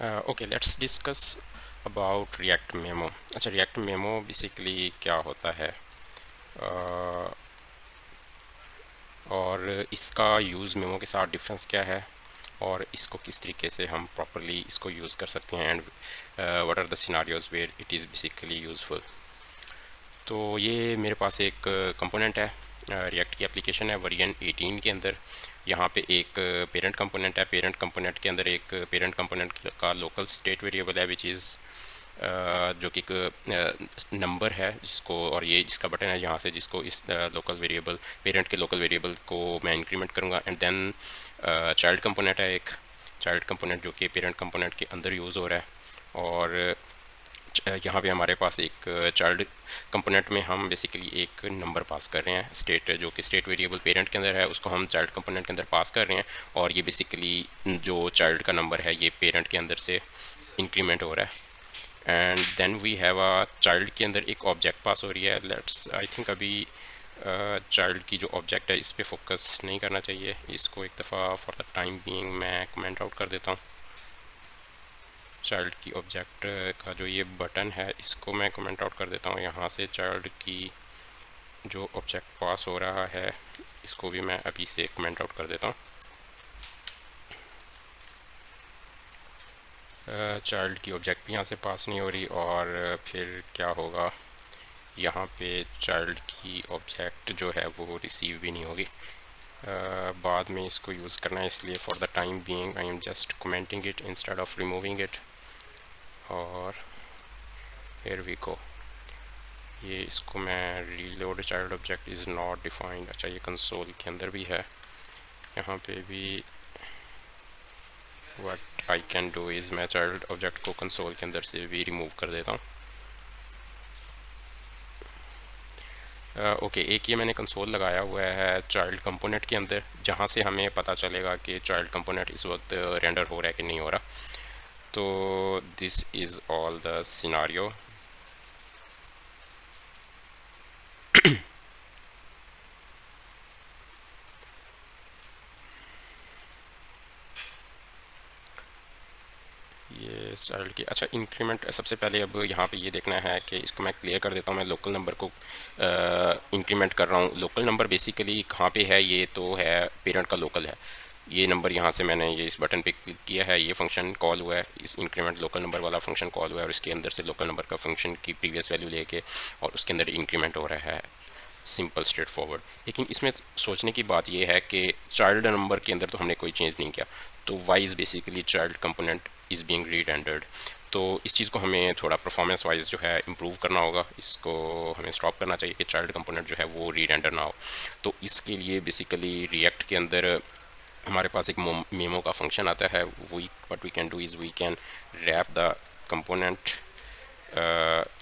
Okay, let's discuss about react memo. अच्छा, react memo basically क्या होता है और इसका यूज़ मेमो के साथ डिफरेंस क्या है और इसको किस तरीके से हम प्रॉपरली इसको यूज़ कर सकते हैं and what are the scenarios where it is basically useful. तो ये मेरे पास एक कंपोनेंट है, रिएक्ट की एप्लीकेशन है वर्जन 18 के अंदर। यहाँ पे एक पेरेंट कंपोनेंट है। पेरेंट कंपोनेंट के अंदर एक पेरेंट कंपोनेंट का लोकल स्टेट वेरिएबल है विच इज़ जो कि एक नंबर है जिसको, और ये जिसका बटन है यहाँ से जिसको इस लोकल वेरिएबल पेरेंट के लोकल वेरिएबल को मैं इंक्रीमेंट करूँगा। एंड देन चाइल्ड कंपोनेंट है, एक चाइल्ड कंपोनेंट जो कि पेरेंट कंपोनेंट के अंदर यूज़ हो रहा है। और यहाँ पे हमारे पास एक चाइल्ड कंपोनेंट में हम बेसिकली एक नंबर पास कर रहे हैं, स्टेट जो कि स्टेट वेरिएबल पेरेंट के अंदर है उसको हम चाइल्ड कंपोनेंट के अंदर पास कर रहे हैं। और ये बेसिकली जो चाइल्ड का नंबर है ये पेरेंट के अंदर से इंक्रीमेंट हो रहा है। And then we have a child के अंदर एक ऑब्जेक्ट पास हो रही है। लेट्स आई थिंक अभी चाइल्ड की जो ऑब्जेक्ट है इस पर फोकस नहीं करना चाहिए, इसको एक दफ़ा फॉर द टाइम बीइंग मैं कमेंट आउट कर देता हूँ। चाइल्ड की ऑब्जेक्ट का जो ये बटन है इसको मैं कमेंट आउट कर देता हूँ। यहाँ से चाइल्ड की जो ऑब्जेक्ट पास हो रहा है इसको भी मैं अभी से कमेंट आउट कर देता हूँ। चाइल्ड की ऑब्जेक्ट भी यहाँ से पास नहीं हो रही और फिर क्या होगा, यहाँ पे चाइल्ड की ऑब्जेक्ट जो है वो रिसीव भी नहीं होगी। बाद में इसको यूज़ करना है, इसलिए for the time being I am just commenting it instead of removing it. और हियर वी गो, ये इसको मैं reload child object is not defined. अच्छा, ये कंसोल के अंदर भी है। यहाँ पे भी what I can do is मैं चाइल्ड ऑब्जेक्ट को कंसोल के अंदर से भी रिमूव कर देता हूँ। ओके, एक ये मैंने कंसोल लगाया हुआ है चाइल्ड कंपोनेंट के अंदर जहाँ से हमें पता चलेगा कि चाइल्ड कंपोनेंट इस वक्त रेंडर हो रहा है कि नहीं हो रहा। तो this is all the scenario. ये चाइल्ड की अच्छा इंक्रीमेंट, सबसे पहले अब यहाँ पे ये देखना है कि इसको मैं क्लियर कर देता हूँ। मैं लोकल नंबर को इंक्रीमेंट कर रहा हूँ। लोकल नंबर बेसिकली कहाँ पे है, ये तो है पेरेंट का लोकल है। ये नंबर यहाँ से मैंने ये इस बटन पे क्लिक किया है, ये फंक्शन कॉल हुआ है, इस इंक्रीमेंट लोकल नंबर वाला फंक्शन कॉल हुआ है और इसके अंदर से लोकल नंबर का फंक्शन की प्रीवियस वैल्यू लेके और उसके अंदर इंक्रीमेंट हो रहा है। Simple straight forward. लेकिन इसमें सोचने की बात यह है कि चाइल्ड नंबर के अंदर तो हमने कोई चेंज नहीं किया, तो why is basically child component is being rerendered. तो इस चीज़ को हमें थोड़ा परफॉर्मेंस वाइज जो है इम्प्रूव करना होगा, इसको हमें स्टॉप करना चाहिए कि चाइल्ड कंपोनेंट जो है वो रीरेंडर ना हो। तो इसके लिए बेसिकली रिएक्ट के अंदर हमारे पास एक मेमो का फंक्शन आता है। We what we can do is we can wrap the component,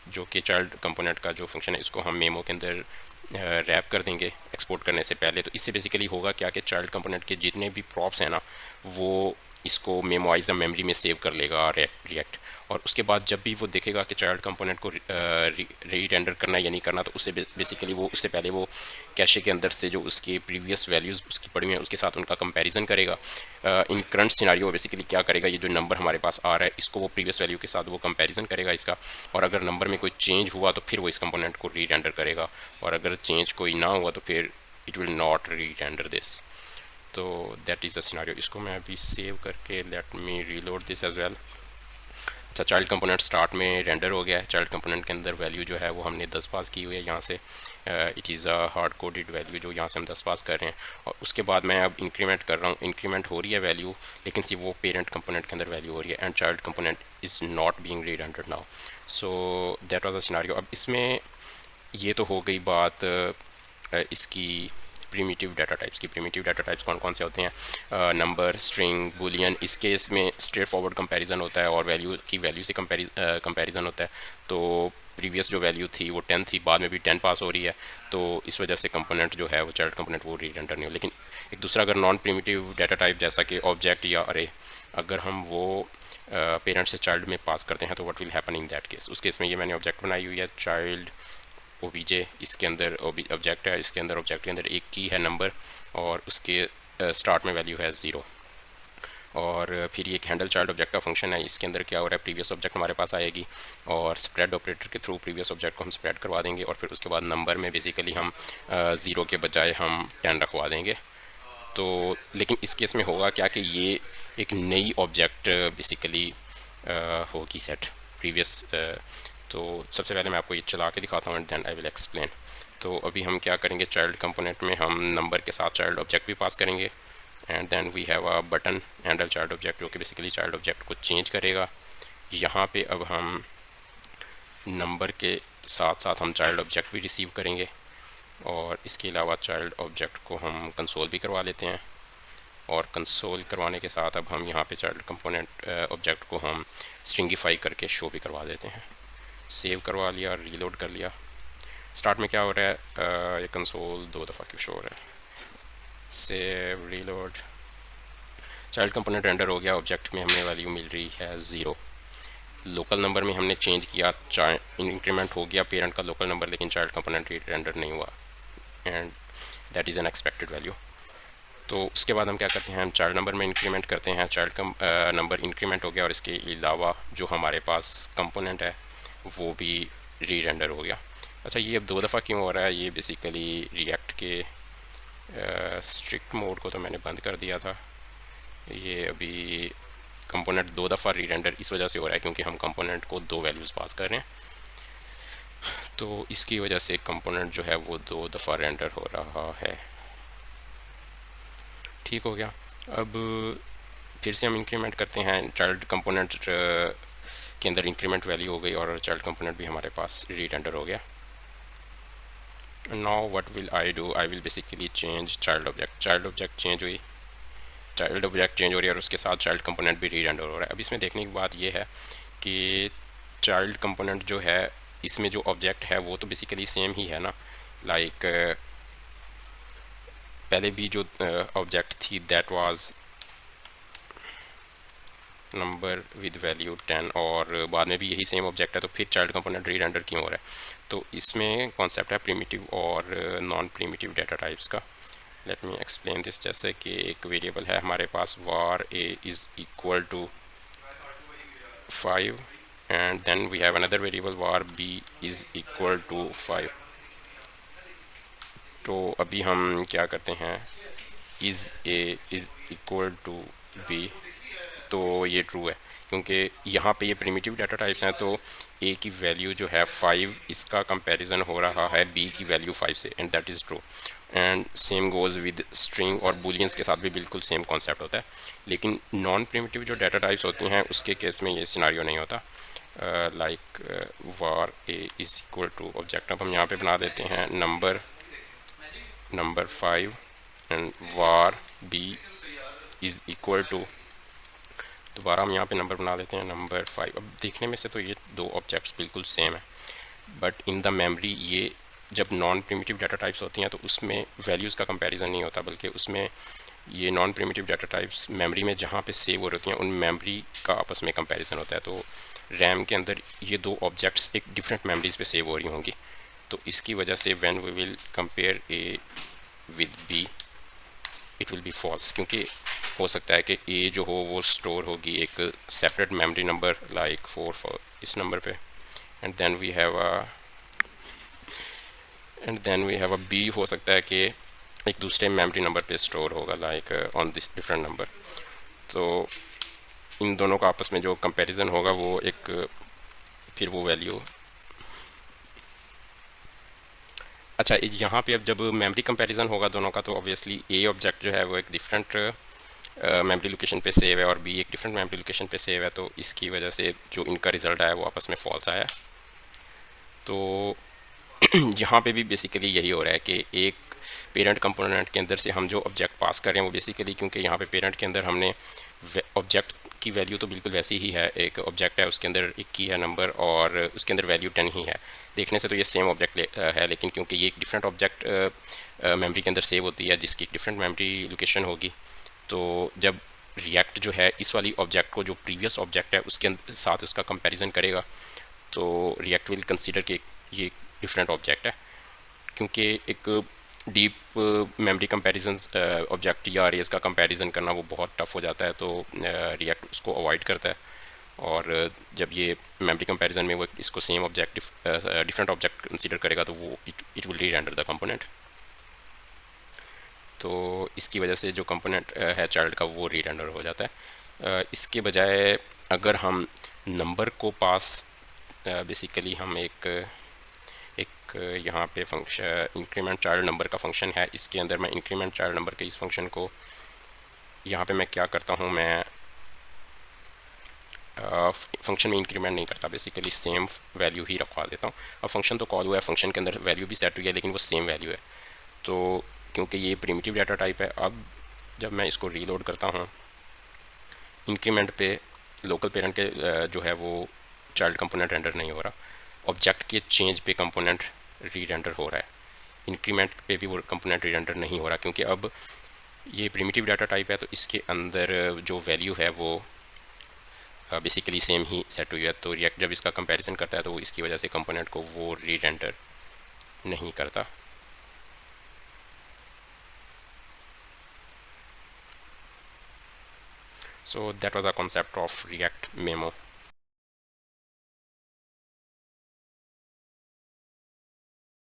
जो कि चाइल्ड कंपोनेंट का जो फंक्शन है इसको हम मेमो के अंदर रैप कर देंगे एक्सपोर्ट करने से पहले। तो इससे बेसिकली होगा क्या कि चाइल्ड कंपोनेंट के जितने भी प्रॉप्स हैं ना वो इसको मेमोइज मेमोरी में सेव कर लेगा रिएक्ट। और उसके बाद जब भी वो देखेगा कि चाइल्ड कंपोनेंट को री रेंडर करना है या नहीं करना, तो उससे बेसिकली वो उससे पहले वो कैशे के अंदर से जो उसके प्रीवियस वैल्यूज़ उसकी पड़ी हुई हैं उसके साथ उनका कंपैरिजन करेगा। इन करंट सिनारियो बेसिकली क्या करेगा, ये जो नंबर हमारे पास आ रहा है इसको वो प्रीवियस वैल्यू के साथ वो कंपैरिजन करेगा इसका, और अगर नंबर में कोई चेंज हुआ तो फिर वो इस कंपोनेंट को री रेंडर करेगा, और अगर चेंज कोई ना हुआ तो फिर it will not re render this. तो दैट इज़ द सिनारियो। इसको मैं अभी सेव करके let me reload this as well. अच्छा, चाइल्ड कंपोनेंट स्टार्ट में रेंडर हो गया है। चाइल्ड कंपोनेंट के अंदर वैल्यू जो है वो हमने 10 पास की हुई है यहाँ से। It is a hard coded value जो यहाँ से हम 10 पास कर रहे हैं। और उसके बाद मैं अब इंक्रीमेंट कर रहा हूँ, इंक्रीमेंट हो रही है वैल्यू, लेकिन सिर्फ वो पेरेंट कंपोनेंट के अंदर वैल्यू हो रही है and child component is not being rerendered now. So that was a scenario. अब इसमें ये तो हो गई बात इसकी प्रीमिटिव डाटा टाइप्स की। प्रीमिटिव डाटा टाइप्स कौन कौन से होते हैं, नंबर, स्ट्रिंग, बूलियन। इस केस में स्ट्रेट फॉरवर्ड कंपैरिजन होता है और वैल्यू की वैल्यू से कंपैरिजन होता है। तो प्रीवियस जो वैल्यू थी वो 10 थी, बाद में भी 10 पास हो रही है, तो इस वजह से कंपोनेंट जो है वो चाइल्ड कंपोनेंट वो री-रेंडर नहीं हो। लेकिन एक दूसरा अगर नॉन प्रीमिटिव डाटा टाइप जैसा कि ऑब्जेक्ट या अरे, अगर हम वो पेरेंट से चाइल्ड में पास करते हैं तो what will happen in that case. उस केस में ये मैंने ऑब्जेक्ट बनाई हुई है चाइल्ड ओबीजे, इसके अंदर ऑब्जेक्ट है, इसके अंदर ऑब्जेक्ट के अंदर एक की है नंबर और उसके स्टार्ट में वैल्यू है 0। और फिर ये एक हैंडल चाइल्ड ऑब्जेक्ट का फंक्शन है। इसके अंदर क्या हो रहा है, प्रीवियस ऑब्जेक्ट हमारे पास आएगी और स्प्रेड ऑपरेटर के थ्रू प्रीवियस ऑब्जेक्ट को हम स्प्रेड करवा देंगे, और फिर उसके बाद नंबर में बेसिकली हम 0 के बजाय हम 10 रखवा देंगे। तो लेकिन इस केस में होगा क्या कि ये एक नई ऑब्जेक्ट बेसिकली होगी सेट प्रीवियस। तो सबसे पहले मैं आपको ये चला के दिखाता हूँ and then I will explain. तो अभी हम क्या करेंगे, चाइल्ड कंपोनेंट में हम नंबर के साथ चाइल्ड ऑब्जेक्ट भी पास करेंगे and then we have a button handle child object जो कि बेसिकली चाइल्ड ऑब्जेक्ट को चेंज करेगा। यहाँ पे अब हम नंबर के साथ साथ हम चाइल्ड ऑब्जेक्ट भी रिसीव करेंगे, और इसके अलावा चाइल्ड ऑब्जेक्ट को हम कंसोल भी करवा लेते हैं, और कंसोल करवाने के साथ अब हम यहाँ पे चाइल्ड कंपोनेंट ऑब्जेक्ट को हम स्ट्रिंगिफाई करके शो भी करवा देते हैं। सेव करवा लिया, रीलोड कर लिया। स्टार्ट में क्या हो रहा है, ये कंसोल 2 दफ़ा क्यों शो हो रहा है। Save, reload, child component render हो गया, ऑब्जेक्ट में हमें वैल्यू मिल रही है 0। लोकल नंबर में हमने चेंज किया, इंक्रीमेंट हो गया पेरेंट का लोकल नंबर, लेकिन चाइल्ड कंपोनेंट रेंडर नहीं हुआ and that is an expected value. तो उसके बाद हम क्या करते हैं, हम चाइल्ड नंबर में इंक्रीमेंट करते हैं। चाइल्ड नंबर इंक्रीमेंट हो गया और इसके अलावा जो हमारे पास कंपोनेंट है वो भी री रेंडर हो गया। अच्छा, ये अब 2 दफ़ा क्यों हो रहा है, ये बेसिकली रिएक्ट के स्ट्रिक्ट मोड को तो मैंने बंद कर दिया था। ये अभी कंपोनेंट 2 दफ़ा री रेंडर इस वजह से हो रहा है क्योंकि हम कंपोनेंट को 2 वैल्यूज़ पास कर रहे हैं, तो इसकी वजह से कंपोनेंट जो है वो 2 दफ़ा रेंडर हो रहा है। ठीक हो गया। अब फिर से हम इंक्रीमेंट करते हैं, चाइल्ड कंपोनेंट के अंदर इंक्रीमेंट वैल्यू हो गई और चाइल्ड कंपोनेंट भी हमारे पास री रेंडर हो गया। Now what will I do, I will basically change child object. Child object change हुई, चाइल्ड ऑब्जेक्ट चेंज हो रही है और उसके साथ चाइल्ड कंपोनेंट भी री रेंडर हो रहा है। अब इसमें देखने की बात यह है कि चाइल्ड कंपोनेंट जो है इसमें जो ऑब्जेक्ट है वो तो बेसिकली सेम ही है ना, लाइक पहले भी जो ऑब्जेक्ट थी that was number with value 10 और बाद में भी यही सेम ऑब्जेक्ट है, तो फिर चाइल्ड कंपोनेंट री रेंडर क्यों हो रहा है। तो इसमें कॉन्सेप्ट है प्रिमिटिव और नॉन प्रिमिटिव डाटा टाइप्स का। Let me explain this. जैसे कि एक वेरिएबल है हमारे पास var a is equal to 5 and then we have another variable var b is equal to 5। तो अभी हम क्या करते हैं, is a is equal to b, तो ये ट्रू है क्योंकि यहाँ पे ये प्रिमिटिव डाटा टाइप्स हैं। तो a की वैल्यू जो है 5, इसका कंपैरिजन हो रहा है b की वैल्यू 5 से, and that is true. And same goes with string और बुलियंस के साथ भी बिल्कुल सेम कॉन्सेप्ट होता है। लेकिन नॉन प्रिमिटिव जो डाटा टाइप्स होती हैं उसके केस में ये सिनारियो नहीं होता। Like var a is equal to object, अब हम यहाँ पे बना देते हैं number 5 and var b is equal to, दोबारा हम यहाँ पे नंबर बना देते हैं नंबर 5। अब देखने में से तो ये 2 ऑब्जेक्ट्स बिल्कुल सेम है, बट इन द मेमोरी ये जब नॉन प्रिमिटिव डाटा टाइप्स होती हैं तो उसमें वैल्यूज़ का कंपैरिजन नहीं होता, बल्कि उसमें ये non primitive data types memory में जहाँ पे सेव हो रही होती हैं उन मेमोरी का आपस में कंपैरिजन होता है। तो रैम के अंदर ये 2 ऑब्जेक्ट्स एक डिफरेंट मेमोरीज़ पे सेव हो रही होंगी, तो इसकी वजह से when we will compare a with b it will be false, क्योंकि हो सकता है कि ए जो हो वो स्टोर होगी एक सेपरेट मेमोरी नंबर लाइक 4 इस नंबर पे, and then we have a b हो सकता है कि एक दूसरे मेमोरी नंबर पे स्टोर होगा like on this different number. तो इन दोनों का आपस में जो कंपैरिजन होगा वो एक फिर वो वैल्यू। अच्छा, यहाँ पे अब जब मेमोरी कंपैरिजन होगा दोनों का तो ऑब्वियसली ए ऑब्जेक्ट जो है वो एक डिफरेंट मेमोरी लोकेशन पे सेव है और बी एक डिफरेंट मेमोरी लोकेशन पे सेव है, तो इसकी वजह से जो इनका रिज़ल्ट आया वो आपस में फॉल्स आया। तो यहाँ पे भी बेसिकली यही हो रहा है कि एक पेरेंट कंपोनेंट के अंदर से हम जो ऑब्जेक्ट पास कर रहे हैं वो बेसिकली, क्योंकि यहाँ पे पेरेंट के अंदर हमने ऑब्जेक्ट की वैल्यू तो बिल्कुल वैसी ही है, एक ऑब्जेक्ट है उसके अंदर 21 है नंबर और उसके अंदर वैल्यू 10 ही है। देखने से तो ये सेम ऑब्जेक्ट है, लेकिन क्योंकि ये एक डिफरेंट ऑब्जेक्ट मेमोरी के अंदर सेव होती है जिसकी डिफरेंट मेमोरी लोकेशन होगी, तो जब रिएक्ट जो है इस वाली ऑब्जेक्ट को जो प्रीवियस ऑब्जेक्ट है उसके साथ उसका कंपैरिजन करेगा, तो रिएक्ट विल कंसीडर कि ये डिफरेंट ऑब्जेक्ट है, क्योंकि एक डीप मेमोरी कंपैरिजंस ऑब्जेक्ट या अरेज का कंपैरिजन करना वो बहुत टफ हो जाता है, तो रिएक्ट उसको अवॉइड करता है। और जब ये मेमोरी कंपैरिजन में वो इसको same object different object consider करेगा तो वो इट विल री रेंडर द कंपोनेंट। तो इसकी वजह से जो कंपोनेंट है चाइल्ड का वो री रेंडर हो जाता है। इसके बजाय अगर हम नंबर को पास बेसिकली हम एक यहाँ पे फंक्शन इंक्रीमेंट चाइल्ड नंबर का फंक्शन है, इसके अंदर मैं इंक्रीमेंट चाइल्ड नंबर के इस फंक्शन को यहाँ पे मैं क्या करता हूँ, मैं फंक्शन में इंक्रीमेंट नहीं करता, बेसिकली सेम वैल्यू ही रखवा देता हूँ। अब फंक्शन तो कॉल हुआ है, फंक्शन के अंदर वैल्यू भी सेट हुई है, लेकिन वो सेम वैल्यू है। तो क्योंकि ये प्रिमिटिव डाटा टाइप है, अब जब मैं इसको रीलोड करता हूँ इंक्रीमेंट पे लोकल पेरेंट के जो है वो चाइल्ड कंपोनेंट रेंडर नहीं हो रहा, ऑब्जेक्ट के चेंज पे कंपोनेंट री रेंडर हो रहा है। इंक्रीमेंट पे भी वो कंपोनेंट री रेंडर नहीं हो रहा, क्योंकि अब ये प्रिमिटिव डाटा टाइप है, तो इसके अंदर जो वैल्यू है वो बेसिकली सेम ही सेट हुई है। तो रिएक्ट जब इसका कंपैरिजन करता है तो वो इसकी वजह से कंपोनेंट को वो री रेंडर नहीं करता। So that was a concept of React Memo.